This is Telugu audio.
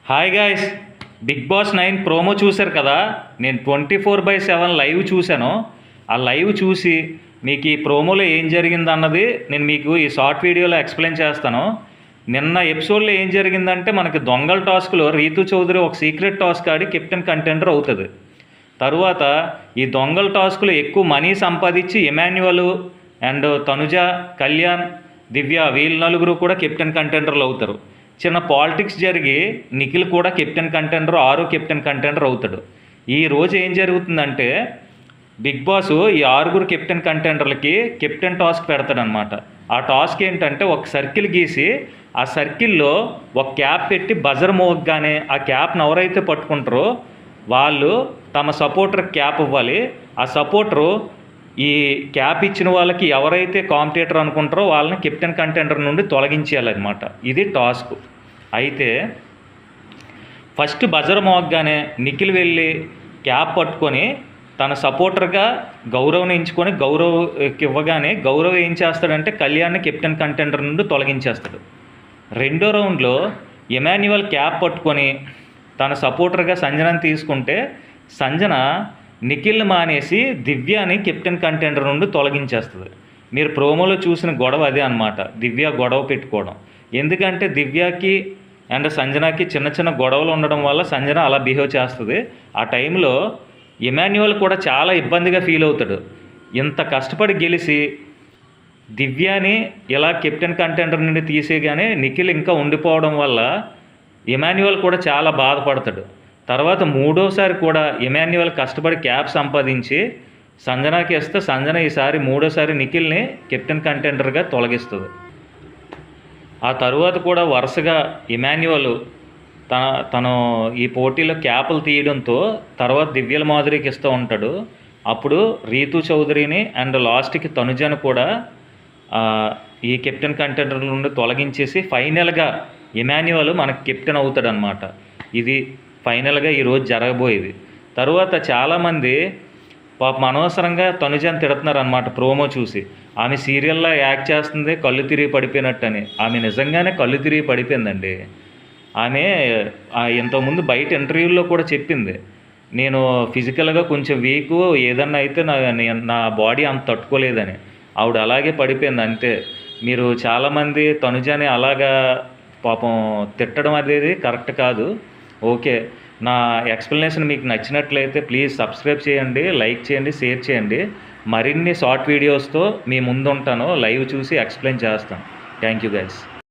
Hi guys, Bigg Boss 9 promo చూశారు కదా. నేను 24/7 లైవ్ చూశాను. ఆ లైవ్ చూసి మీకు ఈ ప్రోమోలో ఏం జరిగిందన్నది నేను మీకు ఈ షార్ట్ వీడియోలో ఎక్స్ప్లెయిన్ చేస్తాను. నిన్న ఎపిసోడ్లో ఏం జరిగిందంటే, మనకి దొంగల టాస్క్లో రీతు చౌదరి ఒక సీక్రెట్ టాస్క్ ఆడి కెప్టెన్ కంటెండర్ అవుతుంది. తరువాత ఈ దొంగల టాస్క్లో ఎక్కువ మనీ సంపాదించి ఎమాన్యువల్ అండ్ తనుజ, కళ్యాణ్, దివ్య వీళ్ళ నలుగురు కూడా కెప్టెన్ కంటెండర్లు అవుతారు. చిన్న పాలిటిక్స్ జరిగి నిఖిల్ కూడా కెప్టెన్ కంటెండర్, ఆరో కెప్టెన్ కంటెండర్ అవుతాడు. ఈ రోజు ఏం జరుగుతుందంటే, బిగ్ బాస్ ఈ 6 కెప్టెన్ కంటెండర్లకి కెప్టెన్ టాస్క్ పెడతాడనమాట. ఆ టాస్క్ ఏంటంటే, ఒక సర్కిల్ గీసి ఆ సర్కిల్లో ఒక క్యాప్ పెట్టి బజర్ మోగగానే ఆ క్యాప్ను ఎవరైతే పట్టుకుంటారో వాళ్ళు తమ సపోర్టర్ క్యాప్ ఇవ్వాలి. ఆ సపోర్టరు ఈ క్యాప్ ఇచ్చిన వాళ్ళకి ఎవరైతే కాంపిటేటర్ అనుకుంటారో వాళ్ళని కెప్టెన్ కంటెండర్ నుండి తొలగించేయాలన్నమాట. ఇది టాస్క్. అయితే ఫస్ట్ బజర్ మోగగానే నిఖిల్ వెళ్ళి క్యాప్ పట్టుకొని తన సపోర్టర్గా గౌరవం ఎంచుకొని ఇవ్వగానే గౌరవ్ ఏం చేస్తాడంటే కళ్యాణ్ని కెప్టెన్ కంటెండర్ నుండి తొలగించేస్తాడు. రెండో రౌండ్లో ఎమాన్యువల్ క్యాప్ పట్టుకొని తన సపోర్టర్గా సంజనాని తీసుకుంటే సంజన నిఖిల్ మానేసి దివ్యాని కెప్టెన్ కంటెండర్ నుండి తొలగించేస్తుంది. మీరు ప్రోమోలో చూసిన గొడవ అదే అనమాట, దివ్య గొడవ పెట్టుకోవడం. ఎందుకంటే దివ్యకి అండ్ సంజనాకి చిన్న చిన్న గొడవలు ఉండడం వల్ల సంజన అలా బిహేవ్ చేస్తుంది. ఆ టైంలో ఎమాన్యువల్ కూడా చాలా ఇబ్బందిగా ఫీల్ అవుతాడు. ఇంత కష్టపడి గెలిచి దివ్యాని ఇలా కెప్టెన్ కంటెండర్ నుండి తీసేగానే నిఖిల్ ఇంకా ఉండిపోవడం వల్ల ఎమాన్యువల్ కూడా చాలా బాధపడతాడు. తర్వాత మూడోసారి కూడా ఎమాన్యువల్ కష్టపడి క్యాప్ సంపాదించి సంజనాకి ఇస్తే సంజన ఈసారి మూడోసారి నిఖిల్ని కెప్టెన్ కంటెండర్గా తొలగిస్తుంది. ఆ తరువాత కూడా వరుసగా ఎమాన్యువల్ తను ఈ పోటీలో క్యాపులు తీయడంతో తర్వాత దివ్యల మాధురికి ఇస్తూ ఉంటాడు. అప్పుడు రీతు చౌదరిని అండ్ లాస్ట్కి తనుజను కూడా ఈ కెప్టెన్ కంటెండర్ నుండి తొలగించేసి ఫైనల్గా ఎమాన్యువల్ మనకు కెప్టెన్ అవుతాడు అనమాట. ఇది ఫైనల్గా ఈరోజు జరగబోయేది. తరువాత చాలామంది పాపం అనవసరంగా తనుజని తిడుతున్నారు అనమాట ప్రోమో చూసి. ఆమె సీరియల్లో యాక్ట్ చేస్తుంది కళ్ళు తిరిగి పడిపోయినట్టని. ఆమె నిజంగానే కళ్ళు తిరిగి పడిపోయిందండి. ఆమె ఇంతకుముందు బయట ఇంటర్వ్యూల్లో కూడా చెప్పింది, నేను ఫిజికల్గా కొంచెం వీకు, ఏదన్నా అయితే నా బాడీ అంత తట్టుకోలేదని. ఆవిడ అలాగే పడిపోయింది అంతే. మీరు చాలామంది తనుజని అలాగా పాపం తిట్టడం అనేది కరెక్ట్ కాదు. ఓకే, నా ఎక్స్ప్లెనేషన్ మీకు నచ్చినట్లయితే ప్లీజ్ సబ్స్క్రైబ్ చేయండి, లైక్ చేయండి, షేర్ చేయండి. మరిన్ని షార్ట్ వీడియోస్తో మీ ముందు ఉంటాను, లైవ్ చూసి ఎక్స్ప్లెయిన్ చేస్తాను. Thank you guys.